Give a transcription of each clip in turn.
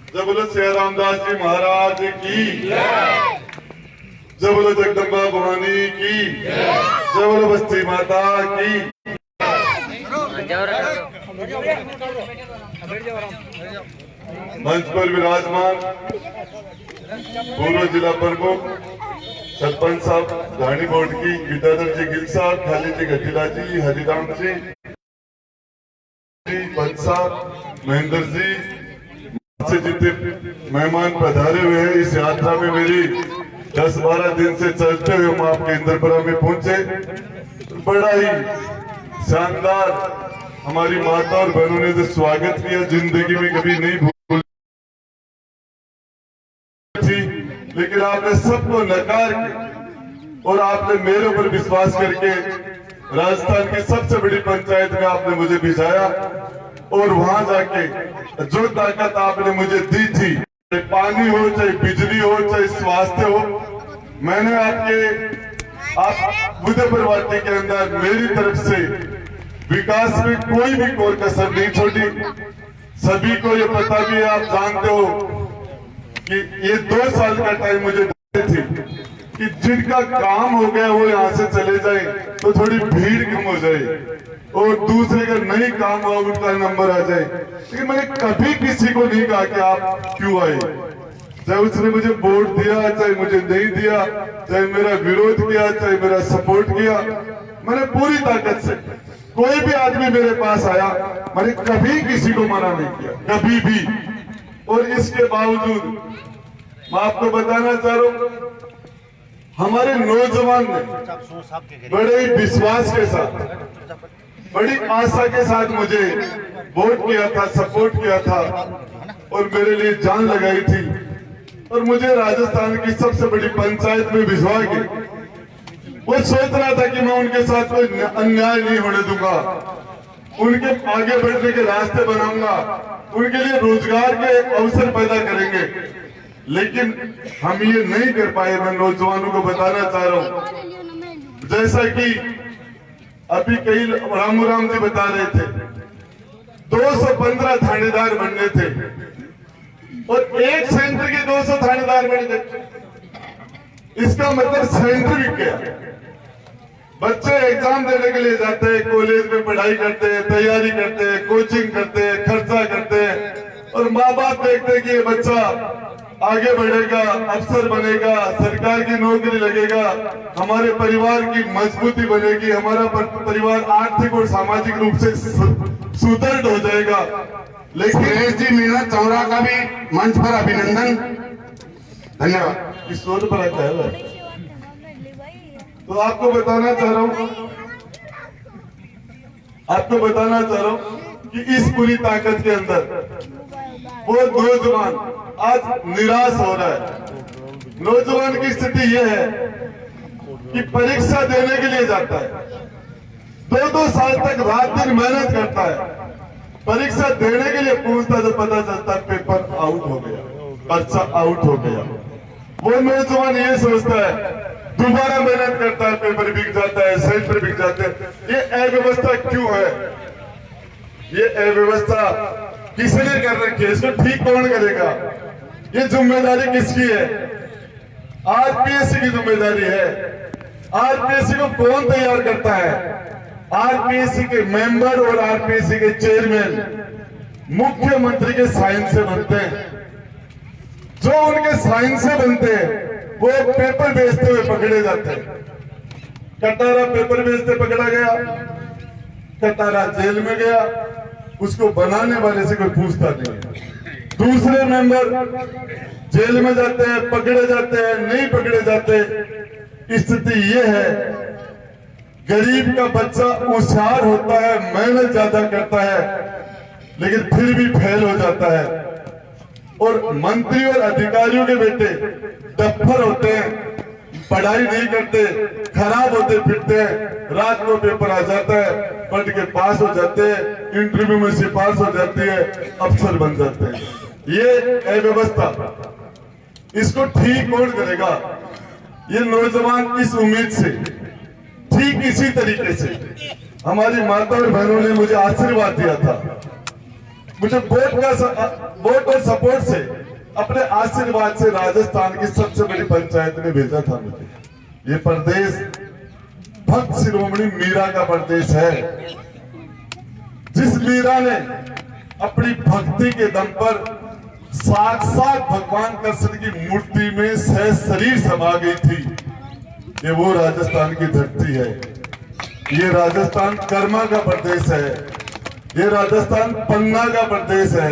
जय बोलो सिया रामदास जी महाराज की, जय बोलो जगदम्बा भवानी की, जय बोलो बस्ती माता की। मंच पर विराजमान पूर्व जिला प्रमुख सरपंच साहब धानी बोर्ड की, विद्याधर जी गिल साहब, खाली जी गठिला जी, हरिराम जी, पंच साहब, महेंद्र जी से जितने मेहमान पधारे हुए हैं इस यात्रा में, मेरी 10-12 दिन से चलते हुए हम आपके इंद्रपुरा में पहुंचे। बड़ा ही शानदार हमारी माता और बहनों ने जो स्वागत किया, जिंदगी में कभी नहीं भूल थी, लेकिन आपने सबको नकार के और आपने मेरे ऊपर विश्वास करके राजस्थान की सबसे बड़ी पंचायत में आपने मुझे भिजाया और वहां जाके जो ताकत आपने मुझे दी थी, चाहे पानी हो, चाहे बिजली हो, चाहे स्वास्थ्य हो, मैंने आप उदयपुर वाटी के अंदर मेरी तरफ से विकास में कोई भी कोर कसर नहीं छोड़ी। सभी को ये पता भी है, आप जानते हो कि ये 2 साल का टाइम मुझे थी कि जिनका काम हो गया वो यहाँ से चले जाए तो थोड़ी भीड़ कम हो जाए और दूसरे का नहीं काम हुआ उनका नंबर आ जाए। लेकिन मैंने कभी किसी को नहीं कहा कि आप क्यों आए, चाहे उसने मुझे वोट दिया, चाहे मुझे नहीं दिया, चाहे मेरा विरोध किया, चाहे मेरा सपोर्ट किया, मैंने पूरी ताकत से कोई भी आदमी मेरे पास आया, मैंने कभी किसी को मना नहीं किया, कभी भी। और इसके बावजूद मैं आपको बताना चाह रहा हूं, हमारे नौजवान ने बड़े ही विश्वास के साथ, बड़ी आशा के साथ मुझे वोट किया था, सपोर्ट किया था और मेरे लिए जान लगाई थी और मुझे राजस्थान की सबसे बड़ी पंचायत में भिजवा के वो सोच रहा था कि मैं उनके साथ कोई अन्याय नहीं होने दूंगा, उनके आगे बढ़ने के रास्ते बनाऊंगा, उनके लिए रोजगार के अवसर पैदा करेंगे। लेकिन हम ये नहीं कर पाए। मैं नौजवानों को बताना चाह रहा हूं, जैसा कि अभी कई रामू जी बता रहे थे, 215 थानेदार बनने थे और एक सेंटर के 200 थानेदार बन गए। इसका मतलब सेंटर बिक गया। बच्चे एग्जाम देने के लिए जाते हैं, कॉलेज में पढ़ाई करते हैं, तैयारी करते हैं, कोचिंग करते हैं, खर्चा करते हैं और माँ बाप देखते हैं कि ये बच्चा आगे बढ़ेगा, अफसर बनेगा, सरकार की नौकरी लगेगा, हमारे परिवार की मजबूती बनेगी, हमारा परिवार आर्थिक और सामाजिक रूप से सुदृढ़ हो जाएगा। लेकिन सुरेश जी मीना चौरा का भी मंच पर अभिनंदन, धन्यवाद। इस शोध पर आता है। तो आपको बताना चाह रहा हूं कि इस पूरी ताकत के अंदर वो नौजवान आज निराश हो रहा है। नौजवान की स्थिति यह है कि परीक्षा देने के लिए जाता है, 2-2 साल तक रात दिन मेहनत करता है, परीक्षा देने के लिए पूछता तो पता चलता पेपर आउट हो गया, पर्चा आउट हो गया। वो नौजवान ये सोचता है, दोबारा मेहनत करता है, पेपर बिक जाता है, सेंटर बिक जाते हैं। ये अव्यवस्था क्यों है? ये अव्यवस्था किसने कर रखी है? इसको ठीक कौन करेगा? ये जिम्मेदारी किसकी है? आरपीएससी की जिम्मेदारी है। आरपीएससी को कौन तैयार करता है? आरपीएससी के मेंबर और आरपीएससी के चेयरमैन मुख्यमंत्री के साइन से बनते हैं। जो उनके साइन से बनते हैं वो पेपर बेचते हुए पकड़े जाते हैं। कटारा पेपर बेचते पकड़ा गया, कटारा जेल में गया, उसको बनाने वाले से कोई पूछता नहीं है। दूसरे मेंबर जेल में जाते हैं, पकड़े जाते हैं, नहीं पकड़े जाते। स्थिति ये है, गरीब का बच्चा होशियार होता है, मेहनत ज्यादा करता है, लेकिन फिर भी फेल हो जाता है। और मंत्री और अधिकारियों के बेटे डफर होते हैं, पढ़ाई नहीं करते, खराब होते फिरते हैं, रात को पेपर आ जाता है, पढ़ के पास हो जाते हैं, इंटरव्यू में सिफारिश हो जाती है, अफसर बन जाते हैं। ये अव्यवस्था, इसको ठीक कौन करेगा? ये नौजवान इस उम्मीद से, ठीक इसी तरीके से हमारी माता और बहनों ने मुझे आशीर्वाद दिया था। मुझे वोट और सपोर्ट से अपने आशीर्वाद से राजस्थान की सबसे बड़ी पंचायत ने भेजा था मुझे। ये प्रदेश भक्त शिरोमणि मीरा का प्रदेश है, जिस मीरा ने अपनी भक्ति के दम पर साक्षात भगवान कृष्ण की मूर्ति में सह शरीर समा गई थी। ये वो राजस्थान की धरती है, ये राजस्थान कर्मा का प्रदेश है, ये राजस्थान पन्ना का प्रदेश है,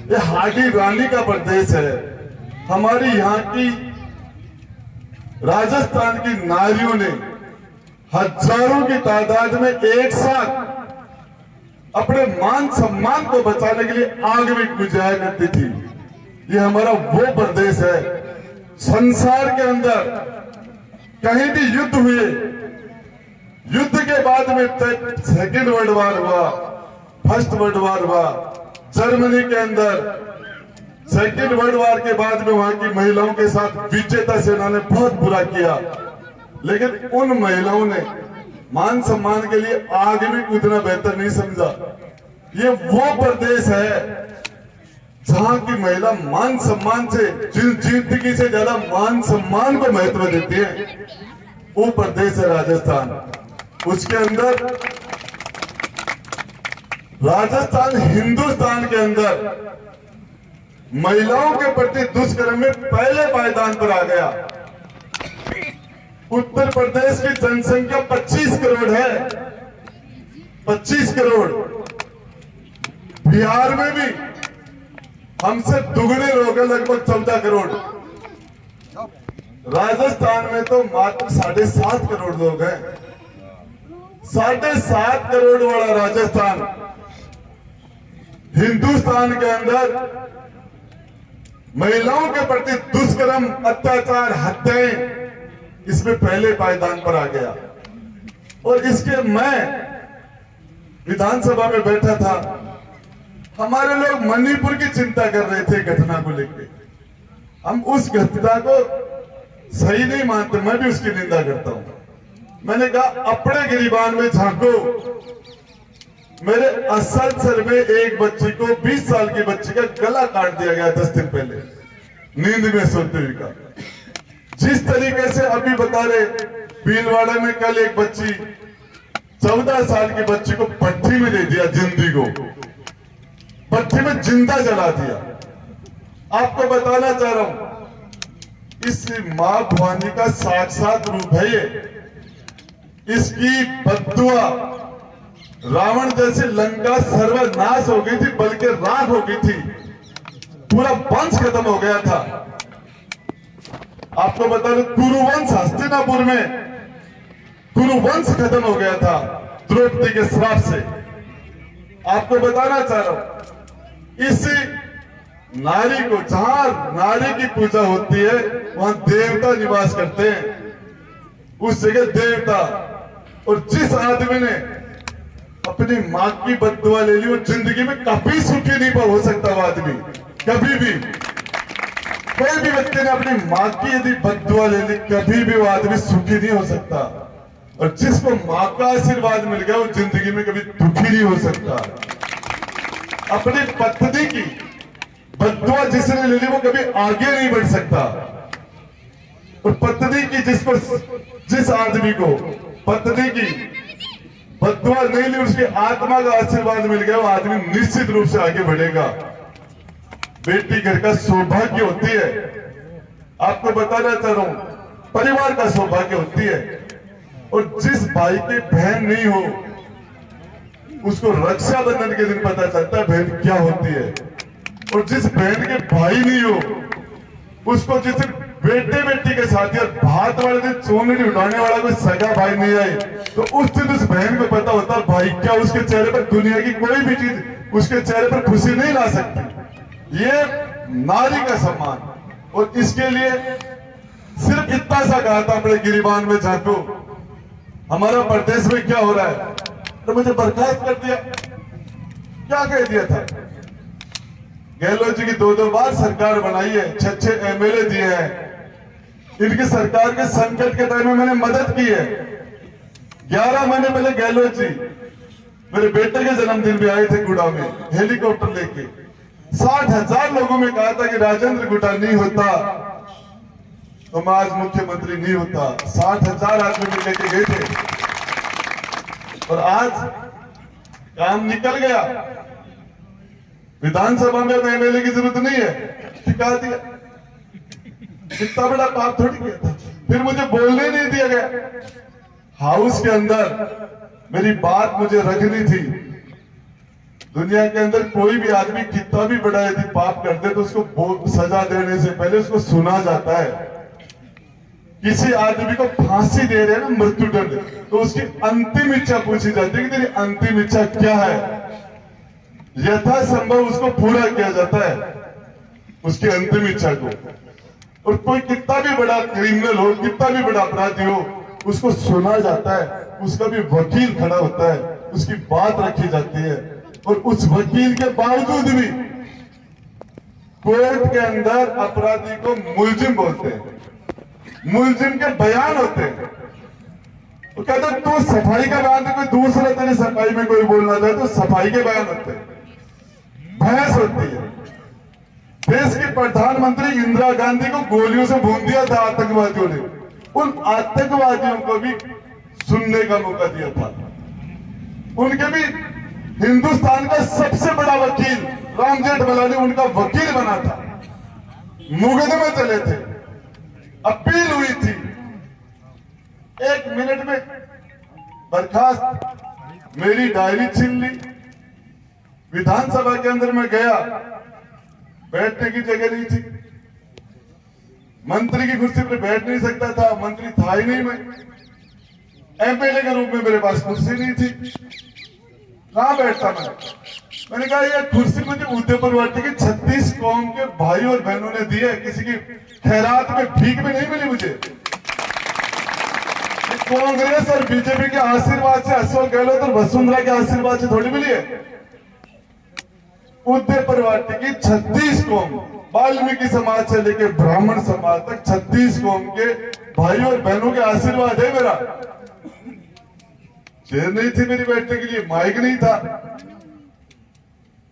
ये हाडी रानी का प्रदेश है। हमारी यहाँ की राजस्थान की नारियों ने हजारों की तादाद में एक साथ अपने मान सम्मान को बचाने के लिए आग में गुजारा करती थी। ये हमारा वो प्रदेश है, संसार के अंदर कहीं भी युद्ध हुए, युद्ध के बाद में सेकेंड वर्ल्ड वॉर हुआ, फर्स्ट वर्ल्ड वॉर हुआ, जर्मनी के अंदर सेकेंड वर्ल्ड वॉर के बाद में वहां की महिलाओं के साथ विजेता सेना ने बहुत बुरा किया, लेकिन उन महिलाओं ने मान सम्मान के लिए आग में कूदना बेहतर नहीं समझा। ये वो प्रदेश है जहां की महिला मान सम्मान से, जिंदगी से ज्यादा मान सम्मान को महत्व देती है, वो प्रदेश है राजस्थान। उसके अंदर राजस्थान हिंदुस्तान के अंदर महिलाओं के प्रति दुष्कर्म में पहले पायदान पर आ गया। उत्तर प्रदेश की जनसंख्या 25 करोड़ है, 25 करोड़। बिहार में भी हमसे दुगने लोग हैं, लगभग 14 करोड़। राजस्थान में तो मात्र 7.5 करोड़ लोग हैं। 7.5 करोड़ वाला राजस्थान हिंदुस्तान के अंदर महिलाओं के प्रति दुष्कर्म, अत्याचार, हत्याएं, इसमें पहले पायदान पर आ गया। और इसके मैं विधानसभा में बैठा था, हमारे लोग मणिपुर की चिंता कर रहे थे घटना को लेकर। हम उस घटना को सही नहीं मानते, मैं भी उसकी निंदा करता हूं। मैंने कहा अपने गिरिबान में झांको। मेरे असलसर में एक बच्ची को, 20 साल की बच्ची का गला काट दिया गया 10 दिन पहले, नींद में सोते हुए का। जिस तरीके से अभी बता रहे, भीलवाड़ा में कल एक बच्ची, 14 साल की बच्ची को भट्ठी में दे दिया, जिंदगी को भट्ठी में जिंदा जला दिया। आपको बताना चाह रहा हूं, इस मां भवानी का साक्षात रूप है ये। इसकी बद्दुआ रावण जैसे लंका सर्वनाश हो गई थी, बल्कि राख हो गई थी, पूरा वंश खत्म हो गया था। आपको बता दो, कुरुवंश, हस्तिनापुर में कुरुवंश खत्म हो गया था द्रौपदी के श्राप से। आपको बताना चाह रहा हूं, इसी नारी को, जहां नारी की पूजा होती है वहां देवता निवास करते हैं, उस जगह देवता। और जिस आदमी ने अपनी मां की बद्दुआ ले ली, वो जिंदगी में कभी सुखी नहीं हो सकता। वो आदमी कभी भी, कोई भी व्यक्ति ने अपनी मां की यदि बद्दुआ ले ली, कभी भी वो आदमी सुखी नहीं हो सकता। और जिसको मां का आशीर्वाद मिल गया, वो जिंदगी में कभी दुखी नहीं हो सकता। अपनी पत्नी की बद्दुआ जिसने ले ली, वो कभी आगे नहीं बढ़ सकता। और पत्नी की जिस आदमी को पत्नी की बद्दुआ नहीं ली, उसकी आत्मा का आशीर्वाद मिल गया, वो आदमी निश्चित रूप से आगे बढ़ेगा। बेटी घर का सौभाग्य होती है। आपको बताना चाह रहा हूं, परिवार का सौभाग्य होती है। और जिस भाई की बहन नहीं हो, उसको रक्षाबंधन के दिन पता चलता है बहन क्या होती है। और जिस बहन के भाई नहीं हो, उसको जिस बेटे बेटी के साथ या भात वाले दिन चोनरी उठाने वाला कोई सगा भाई नहीं आए, तो उस दिन उस बहन को पता होता है भाई क्या उसके चेहरे पर दुनिया की कोई भी चीज उसके चेहरे पर खुशी नहीं ला सकती। ये नारी का सम्मान। और इसके लिए सिर्फ इतना सा कहा था अपने गिरिबान में झांको, हमारा प्रदेश में क्या हो रहा है, तो मुझे बर्खास्त कर दिया। क्या कह दिया था? गहलोत जी की 2-2 बार सरकार बनाई है, 6-6 एमएलए दिए हैं। इनकी सरकार के संकट के टाइम में मैंने मदद की है। 11 महीने पहले गहलोत जी मेरे बेटे के जन्मदिन भी आए थे गुड़ा में हेलीकॉप्टर लेके। 60,000 लोगों में कहा था कि राजेंद्र गुट्टा नहीं होता तो मैं आज मुख्यमंत्री नहीं होता। 60,000 आदमी मिल लेके गए थे और आज काम निकल गया। विधानसभा में एमएलए की जरूरत नहीं है, टिका दिया। इतना बड़ा पाप थोड़ी किया था। फिर मुझे बोलने नहीं दिया गया। हाउस के अंदर मेरी बात मुझे रखनी थी। दुनिया के अंदर कोई भी आदमी कितना भी बड़ा यदि पाप करते तो उसको सजा देने से पहले उसको सुना जाता है। किसी आदमी को फांसी दे रहे हैं ना, मृत्युदंड, तो उसकी अंतिम इच्छा पूछी जाती है कि तेरी अंतिम इच्छा क्या है। यथासंभव उसको पूरा किया जाता है उसकी अंतिम इच्छा को। और कोई कितना भी बड़ा क्रिमिनल हो, कितना भी बड़ा अपराधी हो, उसको सुना जाता है। उसका भी वकील खड़ा होता है, उसकी बात रखी जाती है। और उस वकील के बावजूद भी कोर्ट के अंदर अपराधी को मुलजिम बोलते हैं, मुलजिम के बयान होते हैं। वो कहते हैं तू सफाई का बयान दे, कोई दूसरा तेरी सफाई में कोई बोलना चाहे तो सफाई के बयान होते हैं। बहस होती है। देश की प्रधानमंत्री इंदिरा गांधी को गोलियों से भून दिया था आतंकवादियों ने। उन आतंकवादियों को भी सुनने का मौका दिया था। उनके भी हिंदुस्तान का सबसे बड़ा वकील राम जेठमलानी उनका वकील बना था। मुकदमे चले थे, अपील हुई थी, 1 मिनट में बर्खास्त। मेरी डायरी छीन ली। विधानसभा के अंदर मैं गया, बैठने की जगह नहीं थी। मंत्री की कुर्सी पर बैठ नहीं सकता था, मंत्री था ही नहीं। मैं एमएलए के रूप में मेरे पास कुर्सी नहीं थी, कहां बैठता मैं। मैंने कहा यह कुर्सी मुझे उदयपुरवाटी की 36 कौम के भाई और बहनों ने दी है, किसी की खैरात में भीख में नहीं मिली मुझे। कांग्रेस और बीजेपी के आशीर्वाद से, अशोक गहलोत और वसुंधरा के आशीर्वाद से थोड़ी मिली है। उदयपुरवाटी की 36 कौम, वाल्मीकि समाज से लेकर ब्राह्मण समाज तक 36 कौम के भाई और बहनों के आशीर्वाद है मेरा। चेयर नहीं थी मेरी बैठने के लिए, माइक नहीं था।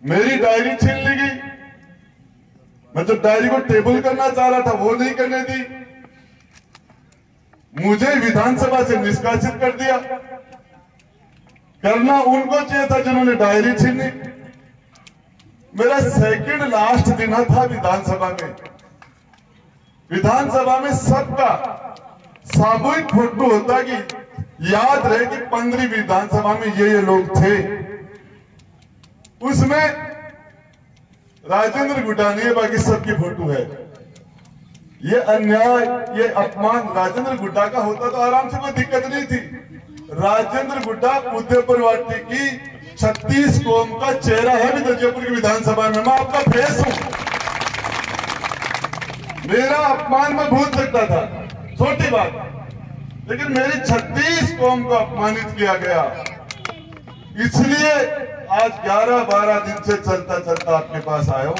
मेरी डायरी छीन ली गई। मैं जो डायरी को टेबल करना चाह रहा था वो नहीं करने दी। मुझे विधानसभा से निष्कासित कर दिया। करना उनको चाहिए था जिन्होंने डायरी छीनी। मेरा सेकंड लास्ट दिन था विधानसभा में। विधानसभा में सबका सामूहिक फोटो होता कि याद रहे कि 15वीं विधानसभा में ये लोग थे। उसमें राजेंद्र गुट्टा नहीं है, बाकी सबकी फोटो है। ये अन्याय, ये अपमान राजेंद्र गुट्टा का होता तो आराम से कोई दिक्कत नहीं थी। राजेंद्र गुट्टा उदयपुरवाटी की 36 कौम का चेहरा है जयपुर की विधानसभा में। मैं आपका फेस हूं। मेरा अपमान मैं भूल सकता था, छोटी बात, लेकिन मेरी 36 कौम को अपमानित किया गया। इसलिए आज 11-12 दिन से चलता चलता आपके पास आया हूं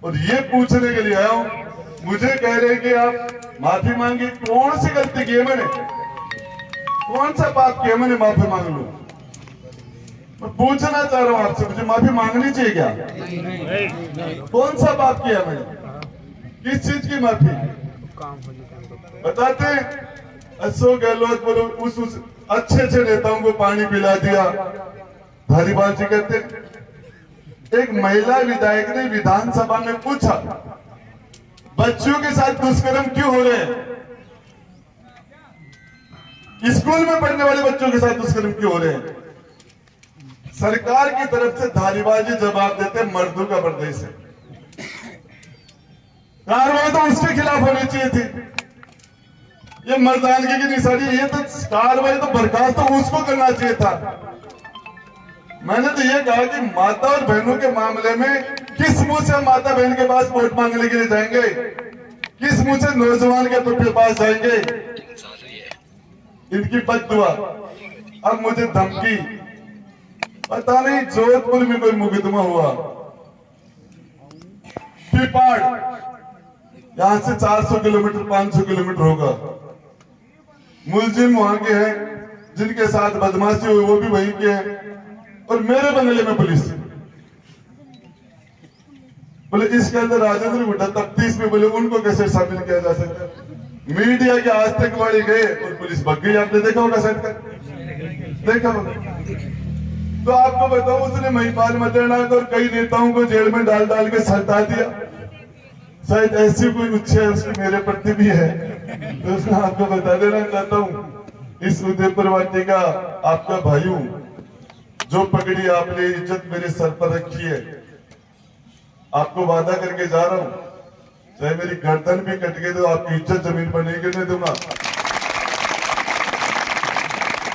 और ये पूछने के लिए आया हूं। मुझे कह रहे हैं कि आप माफी मांगी। कौन सी गलती की है मैंने, कौन सा पाप किया मैंने माफी मांग लूं? मैं पूछना चाह रहा हूं आपसे, मुझे माफी मांगनी चाहिए क्या? कौन सा पाप किया मैंने, किस चीज की माफी बताते हैं? अशोक गहलोत बोलो, उस अच्छे नेताओं को पानी पिला दिया, धारीवाल जी कहते। एक महिला विधायक ने विधानसभा में पूछा बच्चों के साथ दुष्कर्म क्यों हो रहे हैं, स्कूल में पढ़ने वाले बच्चों के साथ दुष्कर्म क्यों हो रहे हैं? सरकार की तरफ से धारीवाल जी जवाब देते मर्दों का प्रदेश है। कार्रवाई तो उसके खिलाफ होनी चाहिए थी। ये मर्दानगी की निशानी, ये तो कार्रवाई तो बर्खास्त तो उसको करना चाहिए था। मैंने तो ये कहा कि माता और बहनों के मामले में किस मुंह से हम माता बहन के पास वोट मांगने के लिए जाएंगे, किस मुंह से नौजवान के पास जाएंगे? इनकी बददुआ, अब मुझे धमकी। पता नहीं जोधपुर में कोई मुकदमा हुआ, पिपाड़ यहां से 400 किलोमीटर 500 किलोमीटर होगा। मुलजिम वहां के हैं, जिनके साथ बदमाशी हुई वो भी वहीं के हैं, और मेरे बंगले में पुलिस। बोले इसके अंदर राजेंद्र गुड्डा तफ्तीश में, बोले उनको कैसे शामिल किया जा सकता है? मीडिया के आज तक वाली गए और पुलिस भग गई। आपने देखा होगा शायद, देखा होगा। तो आपको बताओ, उसने महिपाल मदरनाथ और कई नेताओं को जेल में डाल डाल के सल्टा दिया। शायद ऐसी कोई उच्छे उसकी मेरे प्रति भी है, तो उसको आपको बता देना चाहता हूँ। इस उदयपुर वाटी का आपका भाई हूं, जो पगड़ी आपने इज्जत मेरे सर पर रखी है, आपको वादा करके जा रहा हूं, चाहे मेरी गर्दन भी कट गई तो आपकी इज्जत जमीन पर नहीं गिरने दूंगा।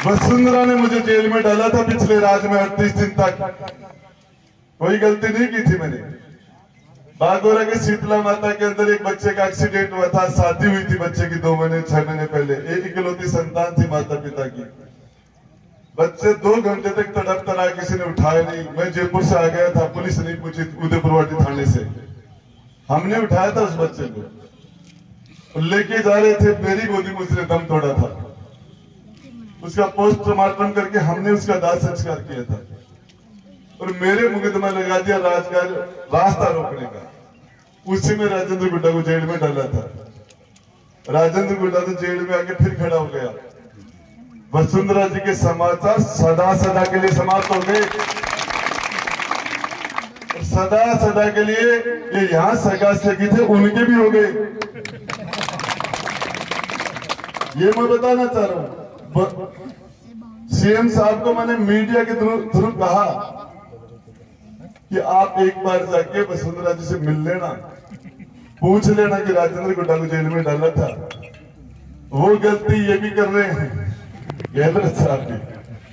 वसुंधरा ने मुझे जेल में डाला था पिछले राज में 38 दिन तक, कोई गलती नहीं की थी मैंने। बागोरा के शीतला माता के अंदर एक बच्चे का एक्सीडेंट हुआ था, शादी हुई थी बच्चे की 2 महीने 6 महीने पहले, एक इकलौती संतान थी माता पिता की। बच्चे 2 घंटे तक तड़प तड़ा, किसी ने उठाया नहीं। मैं जयपुर से आ गया था, पुलिस नहीं पूछी, उदयपुर वाटी थाने से हमने उठाया था उस बच्चे को, लेके जा रहे थे, मेरी गोदी में उसने दम तोड़ा था। उसका पोस्टमार्टम करके हमने उसका दाह संस्कार किया था और मेरे मुकदमा लगा दिया रास्ता रोकने का। उसी में राजेंद्र गुड्डा को जेल में डाला था। राजेंद्र गुड्डा तो जेल में आके फिर खड़ा हो गया। वसुंधरा जी के समाचार सदा सदा के लिए समाप्त हो गए। सदा सदा के लिए ये यहां सगा सगी थे, उनके भी हो गए। ये मैं बताना चाह रहा हूं। सीएम साहब को मैंने मीडिया के थ्रू कहा कि आप एक बार जाके वसुंधरा जी से मिल लेना, पूछ लेना कि राजेंद्र गुड्डा को जेल में डाला था। वो गलती ये भी कर रहे हैं गहलोत साहब भी।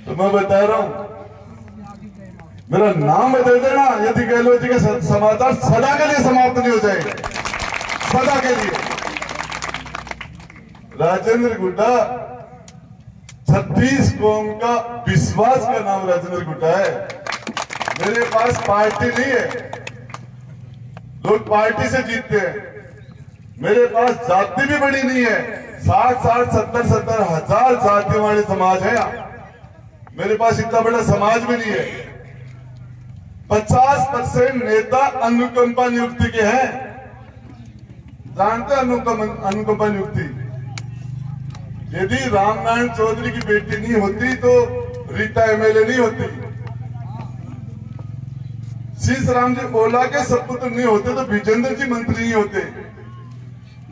तो मैं बता रहा हूं, मेरा नाम बता देना यदि गहलोत जी के समाचार सदा के लिए समाप्त नहीं हो जाएंगे, सदा के लिए। राजेंद्र गुड्डा 36 कौम का विश्वास का नाम राजेंद्र गुड्डा है। मेरे पास पार्टी नहीं है, लोग पार्टी से जीतते हैं। मेरे पास जाति भी बड़ी नहीं है, 60-70 हजार जातियों वाले समाज है यहाँ। मेरे पास इतना बड़ा समाज भी नहीं है। 50% नेता अनुकंपा नियुक्ति के हैं। जानते हैं अनुकंपा नियुक्ति? यदि रामनारायण चौधरी की बेटी नहीं होती तो रीता एमएलए नहीं होती। शीश राम जी ओला के सपुत्र नहीं होते तो विजेंद्र जी मंत्री नहीं होते।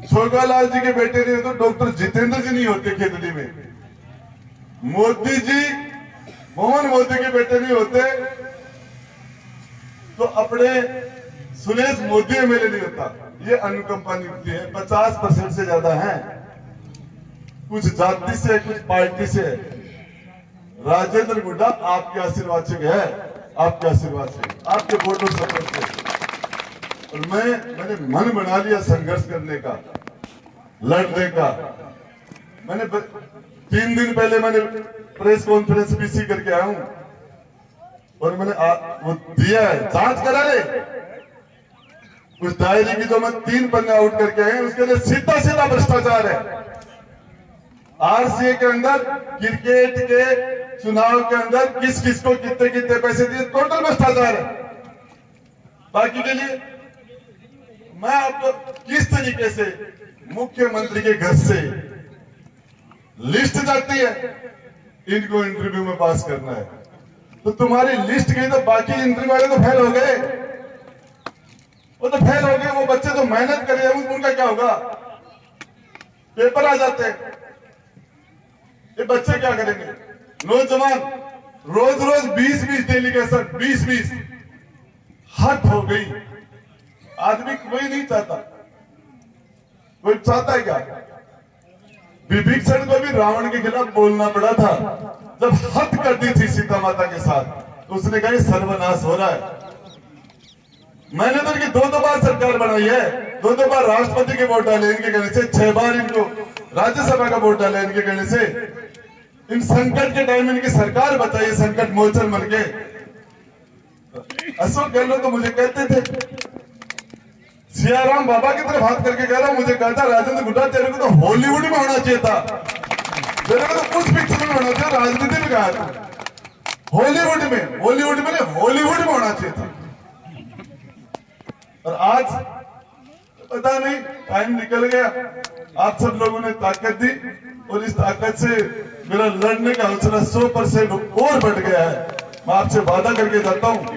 छोगालाल जी के बेटे नहीं होते, डॉक्टर जितेंद्र जी नहीं होते खेतड़ी में। मोदी जी, मोहन मोदी के बेटे नहीं होते तो अपने सुरेश मोदी एमएलए नहीं होता। ये अनुकंपा नियुक्ति है। 50% से ज्यादा है, कुछ जाति से, कुछ पार्टी से। राजेंद्र गुड्डा आपके आशीर्वाद से गया है, आपके आशीर्वाद से, आपके वोटों सपोर्ट से। और मैंने मन बना लिया संघर्ष करने का, लड़ने का। मैंने 3 दिन पहले मैंने प्रेस कॉन्फ्रेंस पीसी करके आया हूं और मैंने वो दिया है, जांच करा ले उस डायरी की जो मैं 3 पन्ने आउट करके आए, उसके लिए सीधा सीधा भ्रष्टाचार है। आरसीए के अंदर क्रिकेट के चुनाव के अंदर किस किस को कितने कितने पैसे दिए, टोटल भ्रष्टाचार है। बाकी के लिए मैं आपको किस तरीके से मुख्यमंत्री के घर से लिस्ट जाती है, इनको इंटरव्यू में पास करना है, तो तुम्हारी लिस्ट गई तो बाकी इंटरव्यू वाले तो फेल हो गए। वो तो फेल हो गए। वो बच्चे जो मेहनत कर रहे हैं उनका क्या होगा? पेपर आ जाते हैं। ये बच्चे क्या करेंगे? नौजवान रोज रोज 20-20 डेलीगेशन, 20-20 हद हो गई। आदमी कोई नहीं चाहता। कोई चाहता है क्या? विभीषण को भी रावण के खिलाफ बोलना पड़ा था जब हद कर दी थी सीता माता के साथ, तो उसने कहा सर्वनाश हो रहा है। मैंने तो इनकी 2 बार सरकार बनाई है, 2 बार राष्ट्रपति के वोट डाले इनके कहने से, 6 बार इनको राज्यसभा का वोट डाला इनके कहने से। इन संकट के टाइम में इनकी सरकार बताइए, संकट मोचन बन के। अशोक गहलोत तो मुझे कहते थे, सियाराम बाबा की तरफ हाथ करके कह रहा, मुझे कहा था राजेंद्र गुड्डा तेरे को तो हॉलीवुड में होना चाहिए था, तेरे को तो उस पिक्चर में होना चाहिए, राजनीति में कहा था। हॉलीवुड में नहीं, हॉलीवुड में होना चाहिए था। और आज पता नहीं टाइम निकल गया, आप सब लोगों ने ताकत दी और इस ताकत से मेरा लड़ने का हौसला 100% और बढ़ गया है। मैं आपसे वादा करके जाता हूं,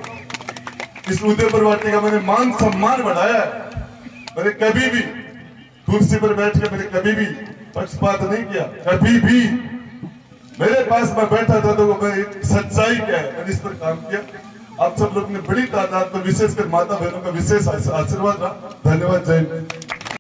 इस उदयपुर वाटिका का मैंने मान सम्मान बढ़ाया है। मैंने कभी भी कुर्सी पर बैठ के मैंने कभी भी पक्षपात नहीं किया, कभी भी। मेरे पास मैं बैठा था तो मैं सच्चाई क्या है, मैंने इस पर काम किया। आप सब लोग ने बड़ी तादाद में, विशेषकर माता बहनों का विशेष आशीर्वाद रहा। धन्यवाद। जय हिंद।